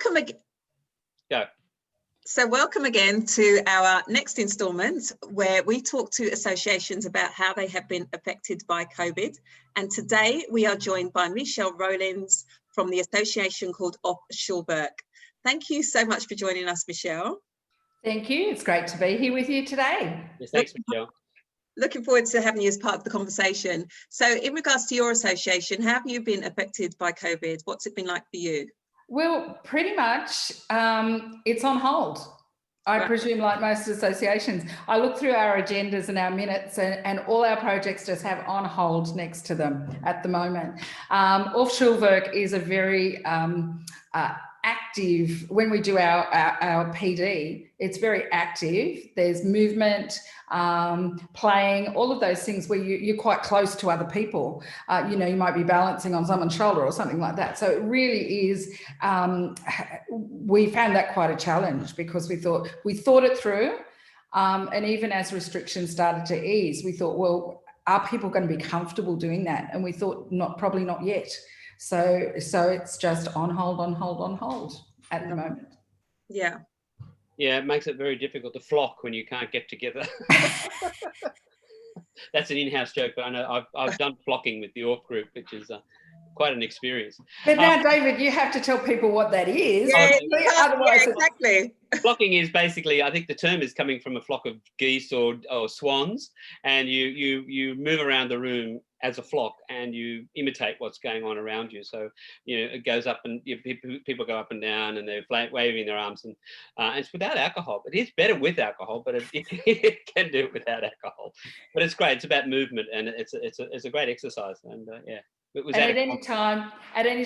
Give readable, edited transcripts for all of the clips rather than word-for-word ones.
welcome again. Go. So welcome again to our next instalment, where we talk to associations about how they have been affected by COVID. And today we are joined by Michelle Rollins from the association called Orff Schulwerk. Thank you so much for joining us, Michelle. Thank you. It's great to be here with you today. Yes, thanks, Michelle. Looking forward to having you as part of the conversation. So in regards to your association, how have you been affected by COVID? What's it been like for you? Well, pretty much it's on hold. I presume, like most associations. I look through our agendas and our minutes, and all our projects just have on hold next to them at the moment. Orff Schulwerk is a very active, when we do our PD, it's very active. There's movement, playing, all of those things where you're quite close to other people. You know, you might be balancing on someone's shoulder or something like that. So it really is, we found that quite a challenge because we thought it through. And even as restrictions started to ease, we thought, well, are people going to be comfortable doing that? And we thought probably not yet. So it's just on hold at the moment. Yeah. Yeah, it makes it very difficult to flock when you can't get together. That's an in-house joke, but I know I've done flocking with the Orff group, which is quite an experience. But now, David, you have to tell people what that is. Yeah, Otherwise, exactly. Flocking is basically, I think the term is coming from a flock of geese or swans, and you move around the room as a flock and you imitate what's going on around you. So, you know, it goes up and people go up and down and they're waving their arms, and it's without alcohol. It is better with alcohol, but it can do it without alcohol. But it's great. It's about movement, and it's a great exercise. And yeah. And at any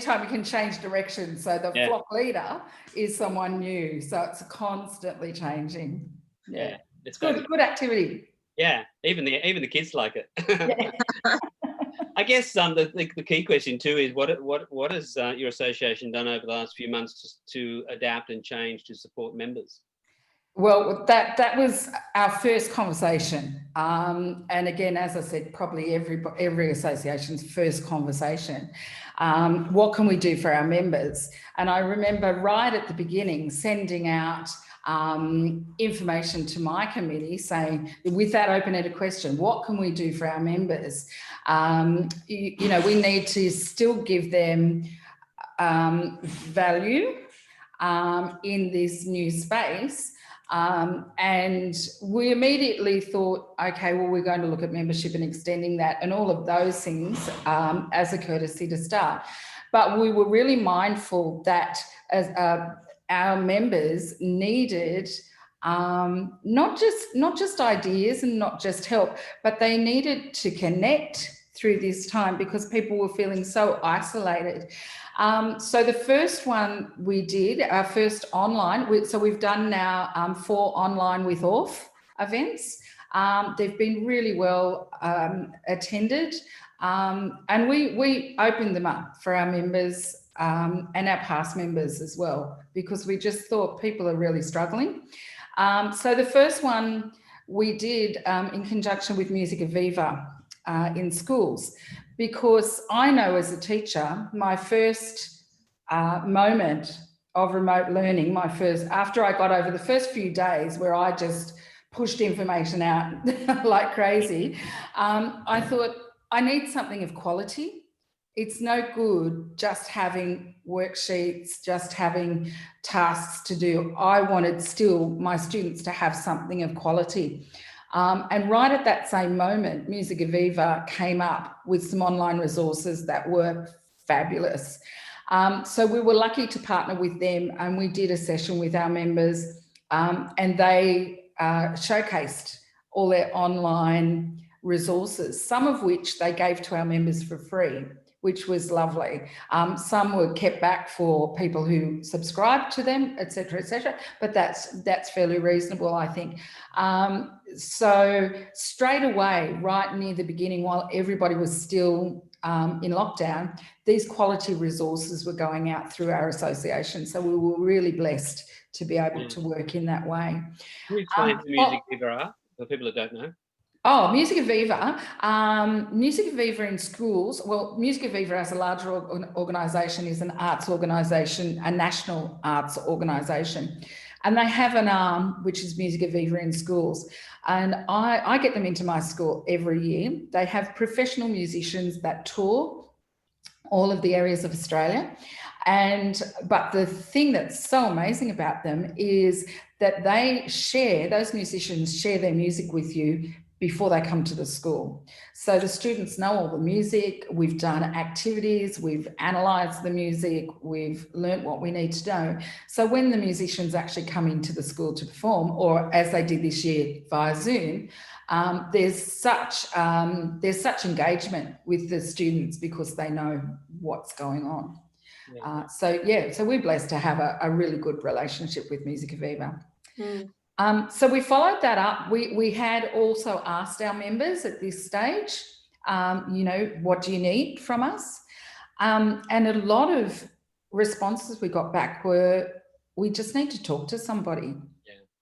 time you can change direction. So the flock leader is someone new. So it's constantly changing. Yeah. It's good activity. Yeah, even the kids like it. Yeah. I guess the key question too is what has your association done over the last few months to adapt and change to support members? Well, that was our first conversation, and again, as I said, probably every association's first conversation. What can we do for our members? And I remember right at the beginning sending out information to my committee saying, with that open-ended question, what can we do for our members? You know, we need to still give them value in this new space. And we immediately thought, okay, well, we're going to look at membership and extending that and all of those things as a courtesy to start. But we were really mindful that as our members needed not just ideas and not just help, but they needed to connect through this time because people were feeling so isolated. So the first one we did, our first online, so we've done now 4 online with Orff events. They've been really well attended, and we opened them up for our members and our past members as well, because we just thought people are really struggling. So the first one we did in conjunction with Music Aviva in schools, because I know as a teacher, my first moment of remote learning, after I got over the first few days where I just pushed information out like crazy, I thought I need something of quality. It's no good just having worksheets, just having tasks to do. I wanted still my students to have something of quality. And right at that same moment, Music Aviva came up with some online resources that were fabulous. So we were lucky to partner with them, and we did a session with our members, and they showcased all their online resources, some of which they gave to our members for free, which was lovely. Some were kept back for people who subscribed to them, et cetera, but that's fairly reasonable, I think. So straight away, right near the beginning, while everybody was still in lockdown, these quality resources were going out through our association. So we were really blessed to be able to work in that way. Can you explain who Music Aviva are for people that don't know? Oh, Musica Viva. Musica Viva in schools. Well, Musica Viva as a larger organisation is an arts organisation, a national arts organisation. And they have an arm, which is Musica Viva in schools. And I get them into my school every year. They have professional musicians that tour all of the areas of Australia. But the thing that's so amazing about them is that those musicians share their music with you before they come to the school. So the students know all the music, we've done activities, we've analysed the music, we've learnt what we need to know. So when the musicians actually come into the school to perform, or as they did this year via Zoom, there's such engagement with the students because they know what's going on. Yeah. So we're blessed to have a really good relationship with Musica Viva. Mm. So we followed that up. We had also asked our members at this stage, what do you need from us? And a lot of responses we got back were, we just need to talk to somebody.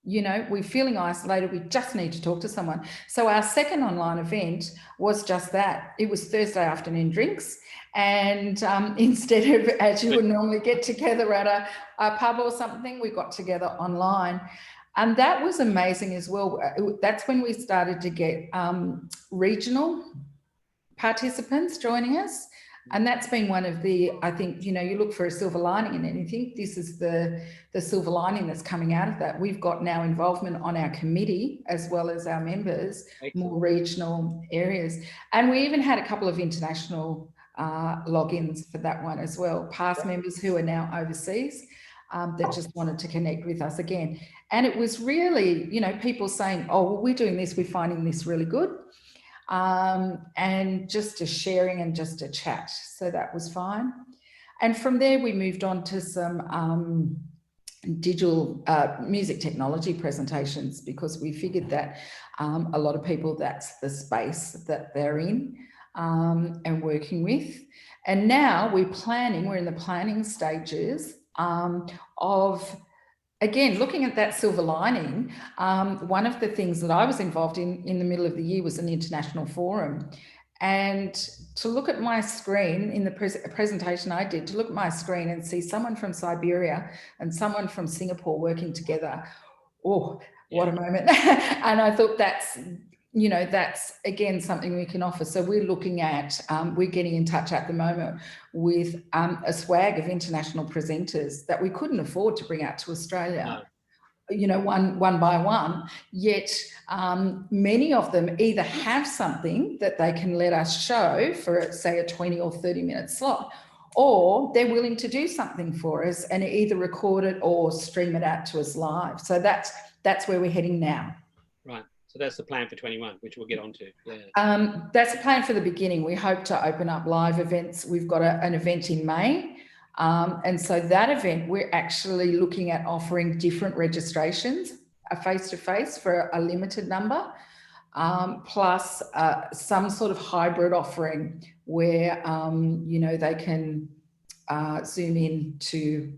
We're feeling isolated. We just need to talk to someone. So our second online event was just that. It was Thursday afternoon drinks. And instead of, as you would normally get together at a pub or something, we got together online. And that was amazing as well. That's when we started to get regional participants joining us. And that's been one of the, I think, you look for a silver lining in anything. This is the silver lining that's coming out of that. We've got now involvement on our committee as well as our members, more regional areas. And we even had a couple of international logins for that one as well. Past members who are now overseas that just wanted to connect with us again. And it was really, people saying, oh, well, we're doing this, we're finding this really good. And just a sharing and just a chat. So that was fine. And from there, we moved on to some digital music technology presentations because we figured that a lot of people, that's the space that they're in and working with. And now we're in the planning stages of, again, looking at that silver lining. One of the things that I was involved in the middle of the year was an international forum. And to look at my screen in the presentation I did, to look at my screen and see someone from Siberia and someone from Singapore working together, oh, what a moment. And I thought that's again something we can offer. So we're looking at, we're getting in touch at the moment with a swag of international presenters that we couldn't afford to bring out to Australia. No. One by one, yet many of them either have something that they can let us show for, say, a 20 or 30-minute slot, or they're willing to do something for us and either record it or stream it out to us live. So that's where we're heading now. Right. So that's the plan for 21, which we'll get onto. Yeah. That's the plan for the beginning. We hope to open up live events. We've got an event in May. And so that event, we're actually looking at offering different registrations, a face-to-face for a limited number, plus some sort of hybrid offering where, they can Zoom in to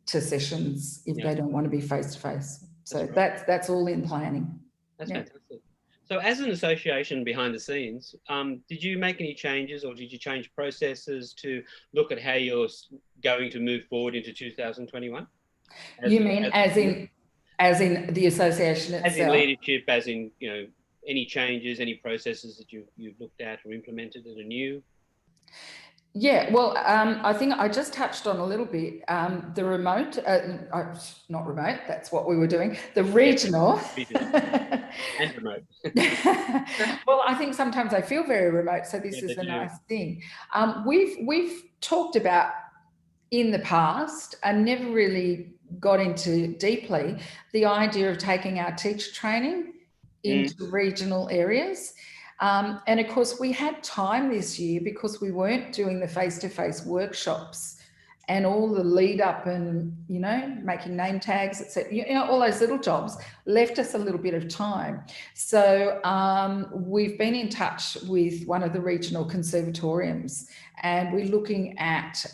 sessions if they don't want to be face-to-face. So that's all in planning. That's fantastic. So as an association behind the scenes, did you make any changes or did you change processes to look at how you're going to move forward into 2021? You mean as in the association itself? As in leadership, as in, any changes, any processes that you've looked at or implemented that are new? Yeah, well, I think I just touched on a little bit the remote, not remote, that's what we were doing, the regional. And remote. Well, I think sometimes I feel very remote, so this is a nice thing. We've talked about in the past and never really got into deeply the idea of taking our teacher training into regional areas. And of course, we had time this year because we weren't doing the face-to-face workshops and all the lead up and, making name tags, etc. All those little jobs left us a little bit of time. So we've been in touch with one of the regional conservatoriums and we're looking at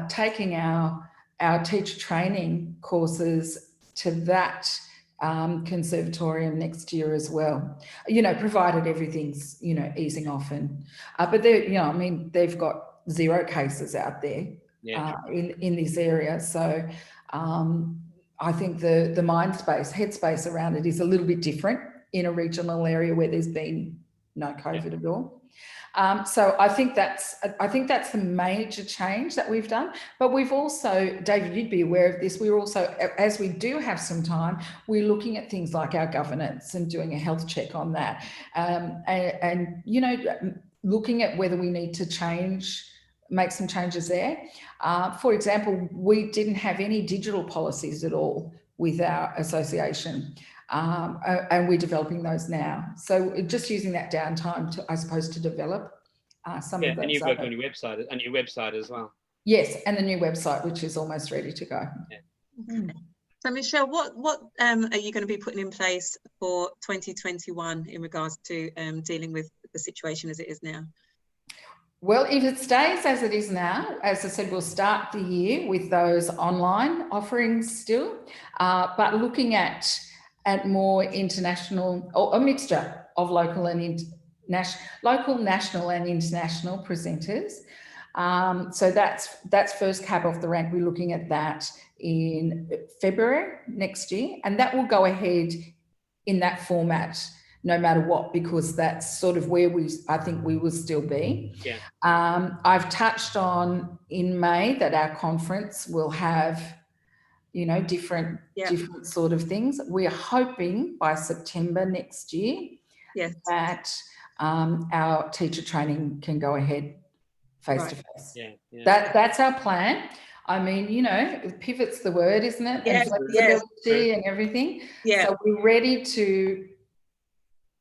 taking our teacher training courses to that conservatorium next year as well, provided everything's, easing off. And but they're, I mean, they've got 0 cases out there in this area. So I think the mind space, headspace around it is a little bit different in a regional area where there's been no COVID at all. So I think that's the major change that we've done. But we've also, David, you'd be aware of this, we're also, as we do have some time, we're looking at things like our governance and doing a health check on that. And looking at whether we need to make some changes there. For example, we didn't have any digital policies at all with our association. And we're developing those now. So just using that downtime to, I suppose, to develop some of those. And you've got a new website as well. Yes, and the new website, which is almost ready to go. Yeah. Okay. So Michelle, what are you going to be putting in place for 2021 in regards to dealing with the situation as it is now? Well, if it stays as it is now, as I said, we'll start the year with those online offerings still, but looking at more international, or a mixture of local, national and international presenters. So that's first cab off the rank. We're looking at that in February next year, and that will go ahead in that format no matter what, because that's sort of where I think we will still be. Yeah. I've touched on in May that our conference will have different sort of things. We're hoping by September next year that our teacher training can go ahead face to face. That's our plan. I mean, pivot's the word, isn't it? Yes, and flexibility and everything. Yeah. So we're ready to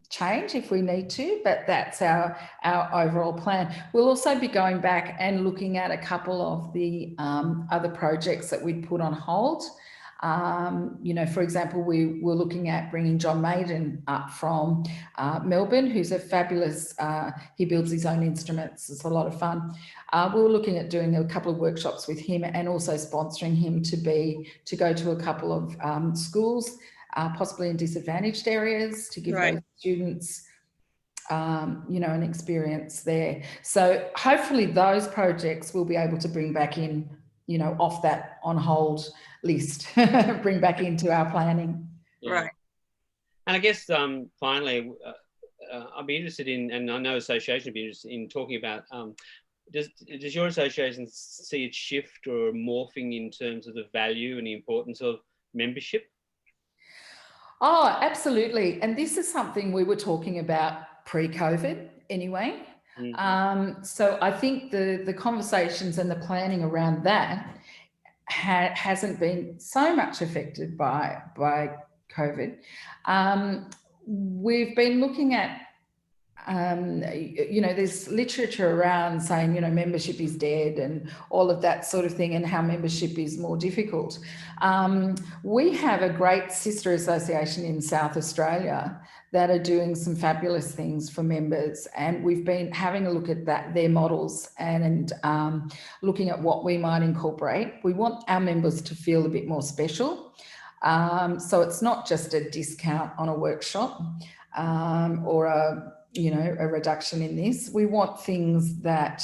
change if we need to, but that's our overall plan. We'll also be going back and looking at a couple of the other projects that we'd put on hold. For example, we were looking at bringing John Maiden up from Melbourne, who's a fabulous, he builds his own instruments. It's a lot of fun. We were looking at doing a couple of workshops with him and also sponsoring him to go to a couple of schools, possibly in disadvantaged areas, to give those students, an experience there. So hopefully those projects we'll be able to bring back in, off that on hold list, bring back into our planning. Yeah. Right. And I guess finally, I'd be interested in, and I know association would be interested in talking about, does your association see it shift or morphing in terms of the value and the importance of membership? Oh, absolutely. And this is something we were talking about pre-COVID anyway. Mm-hmm. So I think the conversations and the planning around that hasn't been so much affected by COVID. We've been looking at, there's literature around saying, membership is dead and all of that sort of thing, and how membership is more difficult. We have a great sister association in South Australia that are doing some fabulous things for members, and we've been having a look at their models and looking at what we might incorporate. We want our members to feel a bit more special. So it's not just a discount on a workshop or a reduction in this. We want things that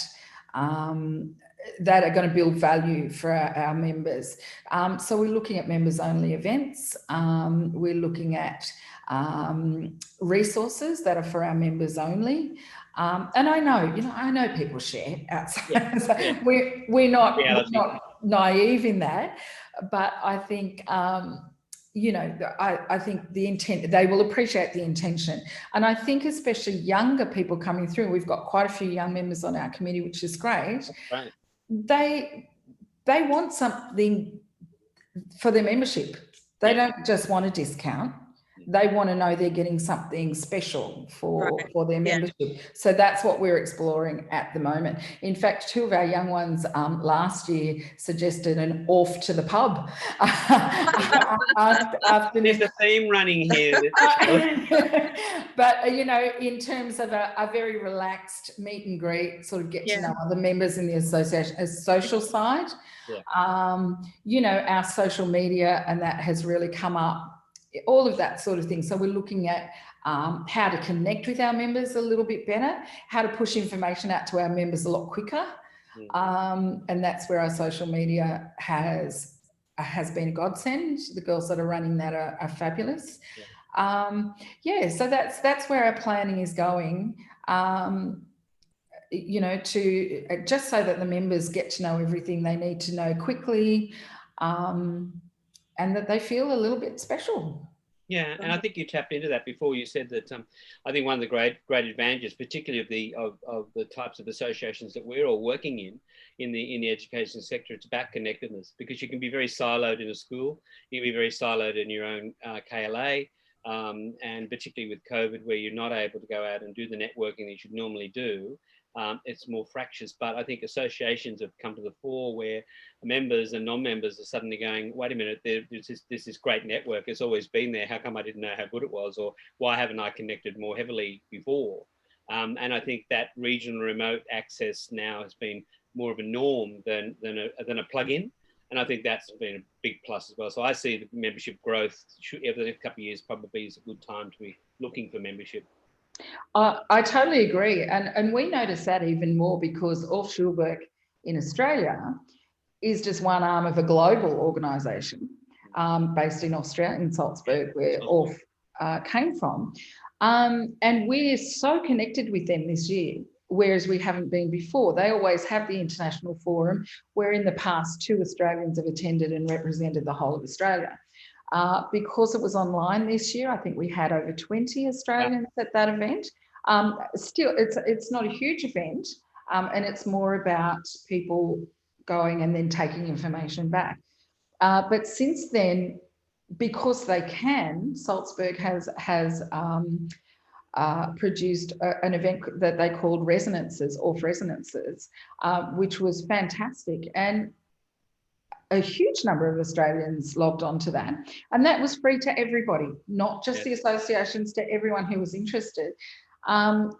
are going to build value for our members. So we're looking at members only events. We're looking at resources that are for our members only. And I know people share outside. Yeah. So yeah. We're not naive in that, but I think I think the intent, they will appreciate the intention. And I think especially younger people coming through, we've got quite a few young members on our committee, which is great. Right. They want something for their membership. They don't just want a discount. They want to know they're getting something special for their membership. Yeah. So that's what we're exploring at the moment. In fact, 2 of our young ones last year suggested an Orff to the pub. There's a theme running here. But, in terms of a very relaxed meet and greet, sort of get to know other members in the association, a social side, our social media, and that has really come up all of that sort of thing. So we're looking at how to connect with our members a little bit better, how to push information out to our members a lot quicker. And that's where our social media has been a godsend. The girls that are running that are fabulous. Yeah, so that's where our planning is going. You know, to just so that the members get to know everything they need to know quickly, and that they feel a little bit special. Yeah, and I think you tapped into that before. You said that I think one of the great advantages, particularly of the types of associations that we're all working in the education sector, it's about connectedness, because you can be very siloed in a school, you can be very siloed in your own KLA, and particularly with COVID, where you're not able to go out and do the networking that you should normally do. It's more fractious, but I think associations have come to the fore where members and non-members are suddenly going, wait a minute, there's this great network. It's always been there. How come I didn't know how good it was? Or why haven't I connected more heavily before? And I think that regional remote access now has been more of a norm than a plug-in. And I think that's been a big plus as well. So I see the membership growth over the next couple of years probably is a good time to be looking for membership. I totally agree. And we notice that even more because Orff Schulwerk in Australia is just one arm of a global organisation based in Austria, in Salzburg, where Orff came from. And we're so connected with them this year, whereas we haven't been before. They always have the international forum, where in the past 2 Australians have attended and represented the whole of Australia. Because it was online this year, I think we had over 20 Australians at that event. Still, it's not a huge event, and it's more about people going and then taking information back. But since then, because they can, Salzburg has produced an event that they called Resonances, Orff Resonances, which was fantastic. And a huge number of Australians logged on to that. And that was free to everybody, not just the associations, to everyone who was interested. They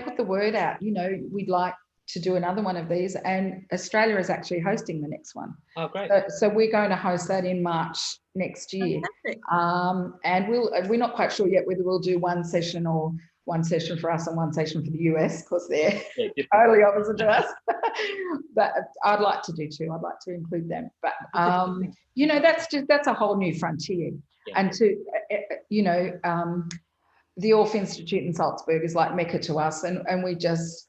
put the word out, you know, we'd like to do another one of these, and Australia is actually hosting the next one. Oh, great. So we're going to host that in March next year. And we're not quite sure yet whether we'll do one session for us and one session for the US, because they're totally opposite to us. But I'd like to do 2. I'd like to include them. But you know, that's a whole new frontier. And to you know, the Orff Institute in Salzburg is like Mecca to us, and we just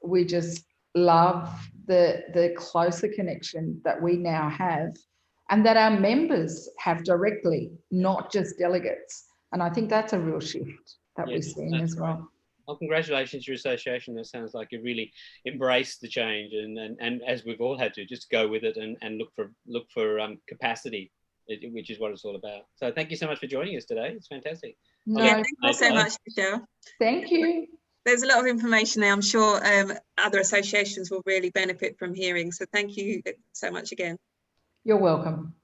love the closer connection that we now have, and that our members have directly, not just delegates. And I think that's a real shift that we're seeing as well. Well, congratulations to your association. It sounds like you really embraced the change, and as we've all had to, just go with it and look for capacity, which is what it's all about. So thank you so much for joining us today. It's fantastic. Thank you so much, Michelle. Thank you. There's a lot of information there. I'm sure other associations will really benefit from hearing. So thank you so much again. You're welcome.